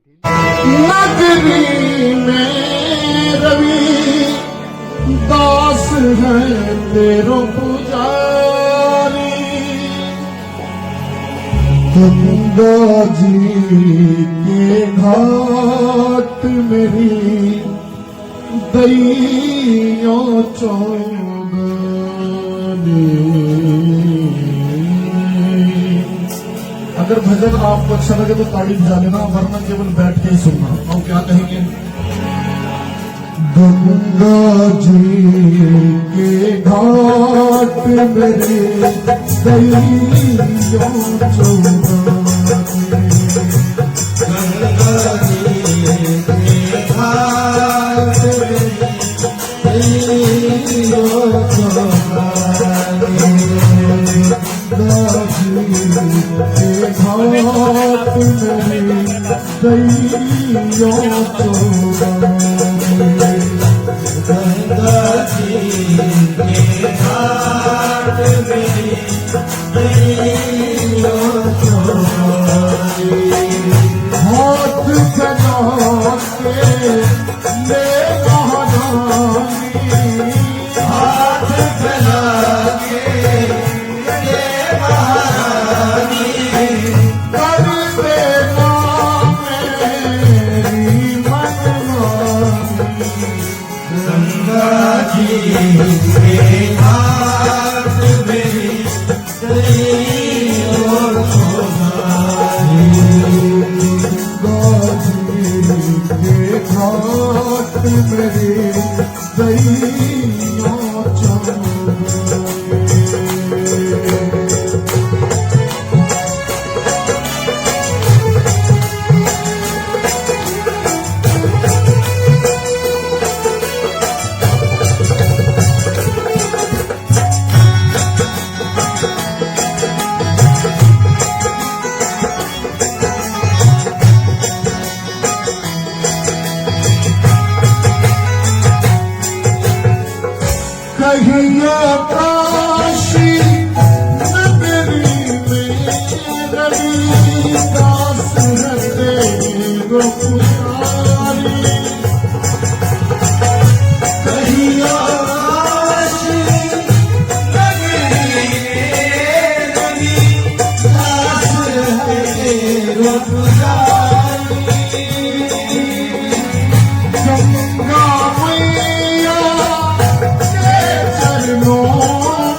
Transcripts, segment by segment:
नगरी में रवि दास है तेरो पुजारी, गंगा जी के घाट मेरी दैया चौगानी। अगर भजन आपको अच्छा लगे तो ताली बजा लेना, वरना केवल बैठ के ही सुनना। हम क्या कहेंगे? गंगा जी के घाट मेरे दैया चौगानी, गंगा जी के घाट मेरे दैया चौगानी, गंगा जी के घाट मेरे दैया चौगानी, गंगा जी के घाट मेरे दैया चौगानी। हाथ फैला के ले महारानी, हाथ फैला के ले महारानी, कर देना मेरी मनमानी, गंगा जी के घाट मेरी दैया चौगानी, गंगा जी के घाट मेरी दैया चौगानी। कहिया काशी नगरी में रवि दास है तेरो पुजारी, कहिया काशी नगरी में रवि दास है तेरो पुजारी, गंगा मैया चरणों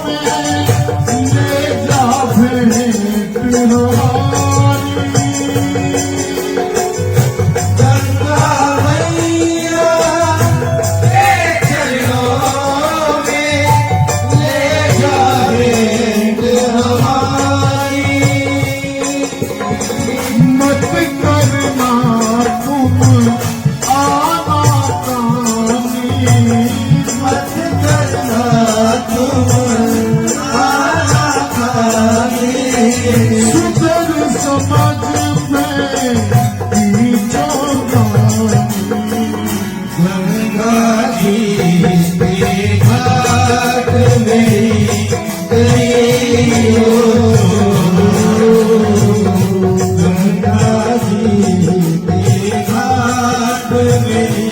में ले जा भेंट हमारी, गंगा मैया के चरणों में ले जा भेंट हमारी, मत करना तुम आना कानी, मत करना तुम आना कानी, सुधर समझ में की चौगानी, गंगा जी के घाट मेरी दैया चौगानी, गंगा जी के घाट मेरी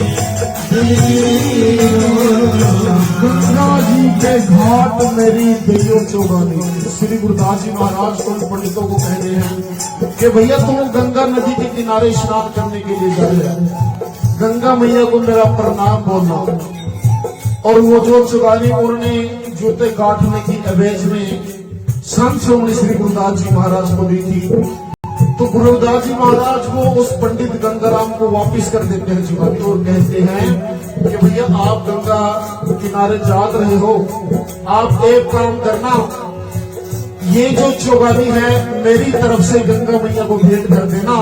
गंगा जी के घाट मेरी दैया चौगानी। श्री गुरुदास जी महाराज को पंडितों को कह रहे हैं कि भैया तुम गंगा नदी के किनारे स्नान करने के लिए जा रहे हैं, गंगा मैया को मेरा प्रणाम बोलना। और वो जो चौगानी उन्होंने जूते काटने की अवैज में संत श्रोमणी श्री गुरुदास जी महाराज को दी थी, तो गुरुदास जी महाराज वो उस पंडित गंगाराम को वापिस कर देते हैं चौगानी और कहते हैं कि भैया आप गंगा किनारे जा रहे हो, आप एक काम करना, ये जो चौगानी है मेरी तरफ से गंगा मैया को भेंट कर देना,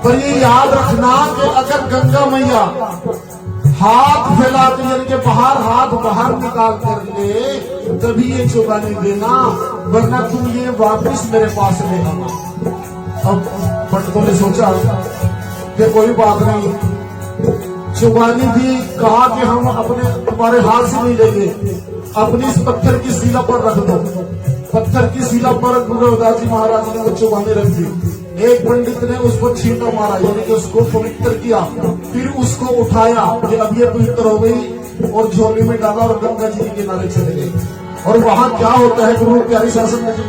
पर ये याद रखना कि अगर गंगा मैया हाथ फैला के यानी कि हाथ बाहर निकाल कर ले तभी ये चौगानी देना, वरना तुम ये वापिस मेरे पास ले आना। अब पंडितों ने सोचा कि कोई बात नहीं, चौगानी भी कहा कि हम अपने तुम्हारे हाथ से नहीं लेंगे, अपनी इस पत्थर की शिला पर रख दो। पत्थर की शिला पर गुरु रविदास जी महाराज ने वो चौगानी रख दी। एक पंडित ने उस पर छींटा मारा, यानी कि उसको पवित्र किया, फिर उसको उठाया कि अब ये पवित्र हो गई और झोली में डाला और गंगा जी के किनारे चले गए। और वहां क्या होता है गुरु प्यारी शासन में जी,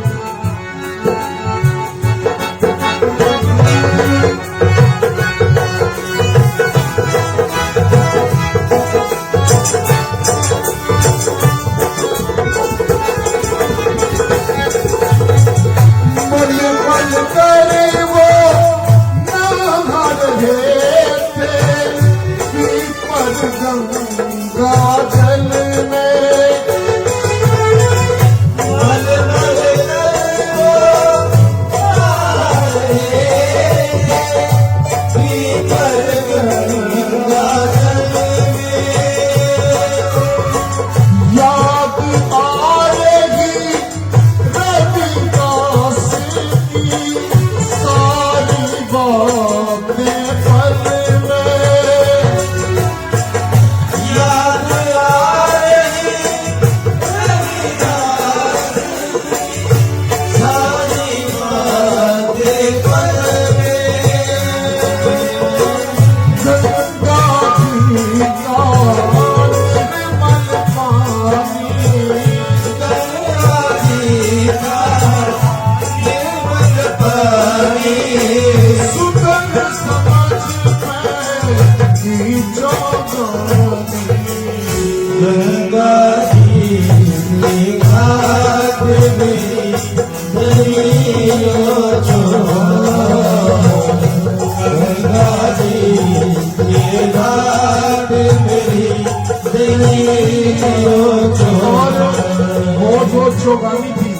वो जो चौगानी थी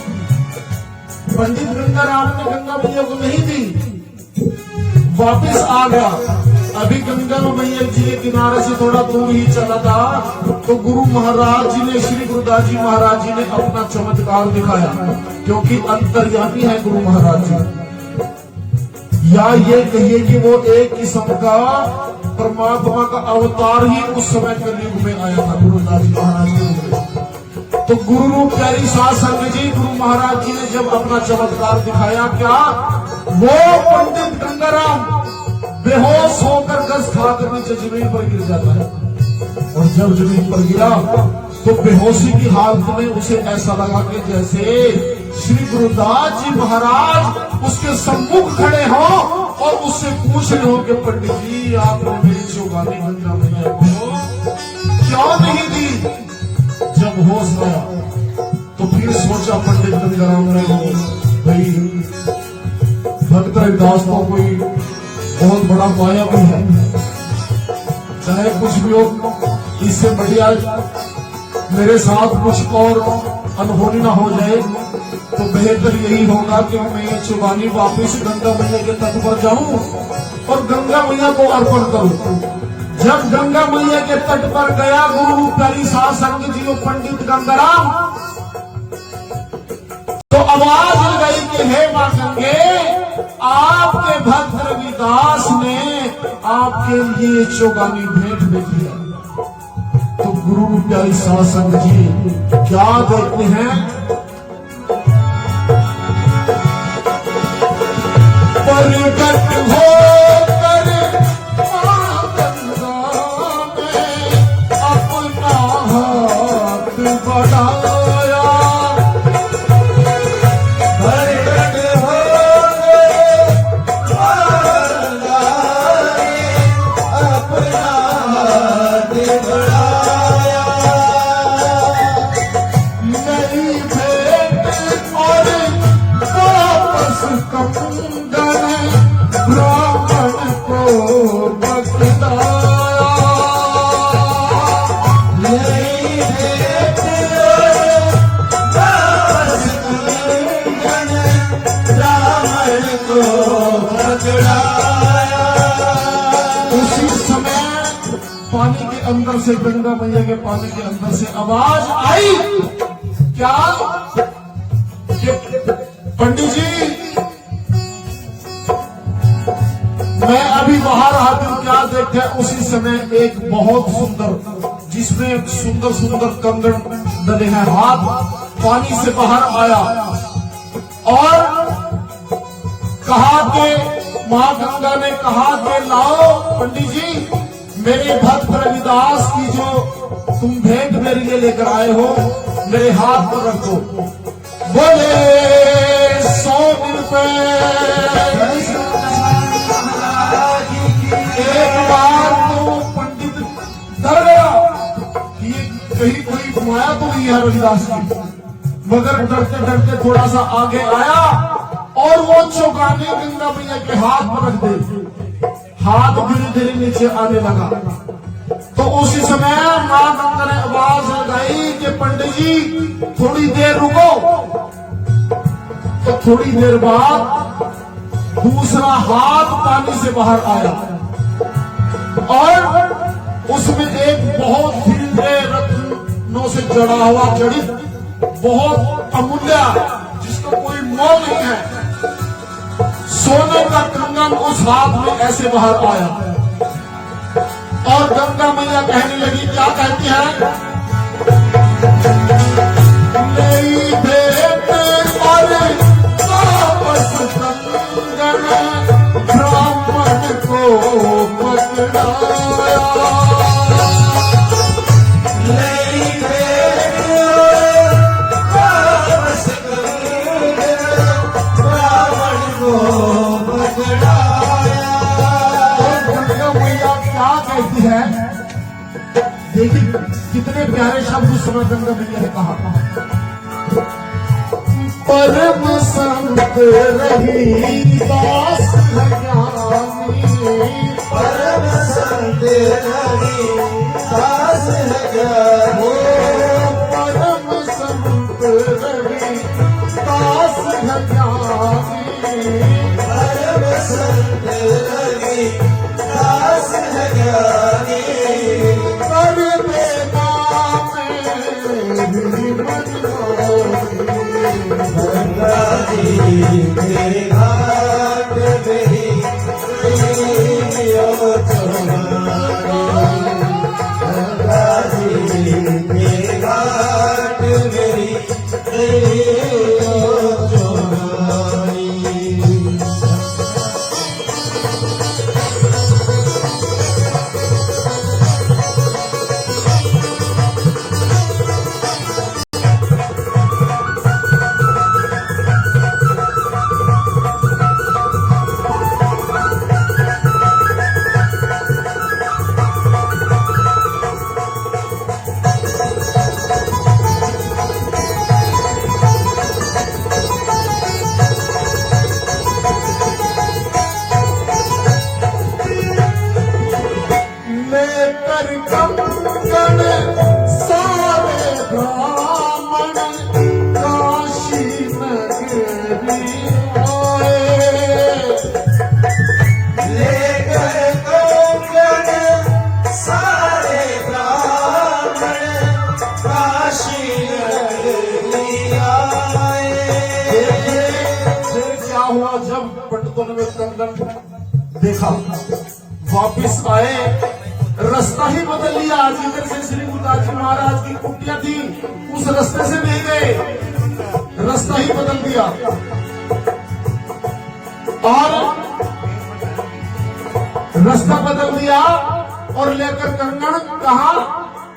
पंडित गंगाराम ने गंगा मैया को नहीं दी, वापिस आ गया। अभी गंगा मैया जी के किनारे से थोड़ा दूर ही चला था तो गुरु महाराज जी ने, श्री गुरुदास जी महाराज जी ने अपना चमत्कार दिखाया, क्योंकि अंतर्यामी है गुरु महाराज जी, या ये कहिए कि वो एक किस्म का परमात्मा का अवतार ही उस समय कलयुग में आया था गुरुदास जी महाराज जी। तो गुरु रूप प्यारी साध संगत जी, गुरु महाराज जी ने जब अपना चमत्कार दिखाया, क्या वो पंडित गंगाराम बेहोश होकर गस खाकर नीचे जमीन पर गिर जाता है, और जब जमीन पर गिरा तो बेहोशी की हालत में उसे ऐसा लगा कि जैसे श्री गुरुदास जी महाराज उसके सम्मुख खड़े हो और उससे पूछ रहे हो कि पंडित जी आपने मेरी चौगानी गंगा मैया को क्यों नहीं दी। जब होश आया तो फिर सोचा पंडित गंगाराम ने, भाई भक्त रविदास तो कोई बहुत बड़ा माया भी है, चाहे कुछ भी हो, इससे बढ़िया मेरे साथ कुछ और अनहोनी ना हो जाए तो बेहतर यही होगा कि मैं ये चौगानी वापिस गंगा मैया के तट पर जाऊं और गंगा मैया को अर्पण करूं। जब गंगा मैया के तट पर गया गुरु प्यारी साध संगत जी, पंडित गंगाराम, तो आवाज लगाई कि हे मां गंगे, आपके भक्त रविदास ने आपके लिए चौगानी भेंट में दिया। तो गुरु प्यारी साध संगत जी क्या कहते हैं, प्रकट होकर मां गंगा ने अपना हाथ बढ़ाया, प्रकट होकर अपना हाथ बढ़ाया, नई भेंट और वापस कंगन ब्राह्मण को बखताया, नई भेंट वापस कंगन ब्राह्मण को बखताया। उसी समय पानी के अंदर से, गंगा मैया के पानी के अंदर से आवाज आई, क्या पंडित जी मैं अभी बाहर आती हूं, क्या देखे उसी समय एक बहुत सुंदर, जिसमें सुंदर सुंदर कंगन डले हैं, हाथ पानी से बाहर आया और कहा कि मां गंगा ने कहा कि लाओ पंडित जी, मेरे भक्त रविदास की जो तुम भेंट मेरे लिए लेकर आए हो, मेरे हाथ पर रखो। बोले 100 रुपए। एक बार तो पंडित डर गया कि कहीं कोई माया तो नहीं है रविदास की, मगर डरते डरते थोड़ा सा आगे आया और वो चौगाने गंगा मैया के हाथ पर रख दे। हाथ धीरे धीरे नीचे आने लगा। तो उसी समय मां गंगा ने आवाज लगाई कि पंडित जी थोड़ी देर रुको। तो थोड़ी देर बाद दूसरा हाथ पानी से बाहर आया और उसमें एक बहुत हीरे रत्नों से जड़ा हुआ जड़ित बहुत अमूल्य, जिसका कोई मोल नहीं है, सोने का कंगन उस हाथ में ऐसे बाहर आया। और गंगा मैया कहने लगी, क्या कहती है? नई भेंट और वापस कंगन ब्राह्मण को पकड़ाया। नई भेंट वापस कंगन ब्राह्मण को पकड़ाया। और गंगा मैया क्या कहती है? देखिए कितने प्यारे शब्द उस समय गंगा मैया ने कहा। परम संत रही दास ज्ञानी, परम संत रही दास ज्ञानी, परम संत रही दास ज्ञानी, परम संत रही दास ज्ञानी, कर देना मेरी मनमानी। गंगा जी तेरे घाट मेरी गंगा जी तेरे घाट मेरी देखा, वापिस आए, रास्ता ही बदल लिया। जिधर से श्री गुरुदास जी महाराज की कुटिया थी उस रास्ते से नहीं गए, रास्ता ही बदल दिया। और रास्ता बदल दिया और लेकर कंगन कहा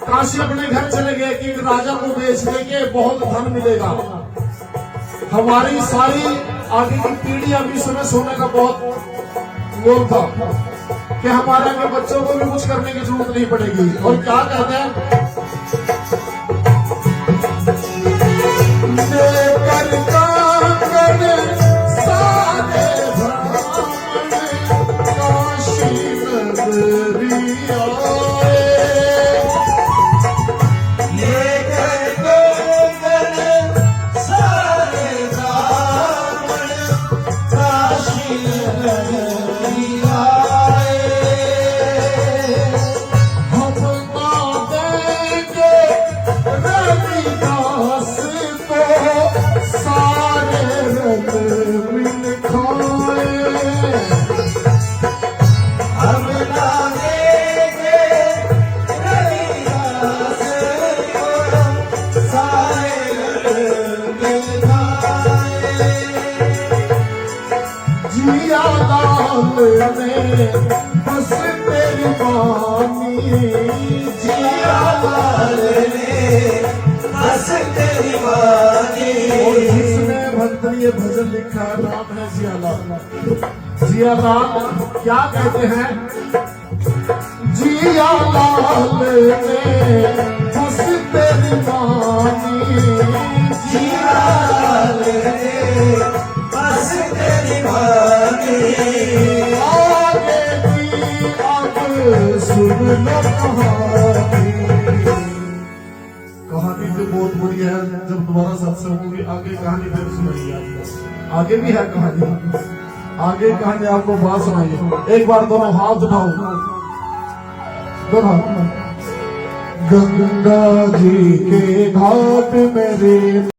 काशी अपने घर चले गए कि राजा को बेच देंगे, बहुत धन मिलेगा। हमारी सारी आगे की पीढ़ी अभी समय सोने का बहुत मोल था कि हमारे आगे बच्चों को भी कुछ करने की जरूरत नहीं पड़ेगी। और क्या कहते हैं? लेकर कंगन सारे ब्राह्मण काशी नगरी आए। लेकर कंगन सारे ब्राह्मण काशी नगरी आए। हम बस तेरी बानी जिया लाल ने बस तेरी बानी। और जिसने भक्त ने ये भजन लिखा है नाम है जियालाल। जियालाल क्या कहते हैं? जियालाल ने बस तेरी बानी जिया लाल ने बस तेरी बानी। आगे की अब सुन लो कहानी तो बहुत बढ़िया है। जब दोबारा सत्संग होगी आगे कहानी फिर सुनाइए आपको। आगे भी है कहानी, आगे कहानी आपको बात सुनाइए। एक बार दोनों हाथ उठाओ, दोनों। गंगा जी के घाट मेरे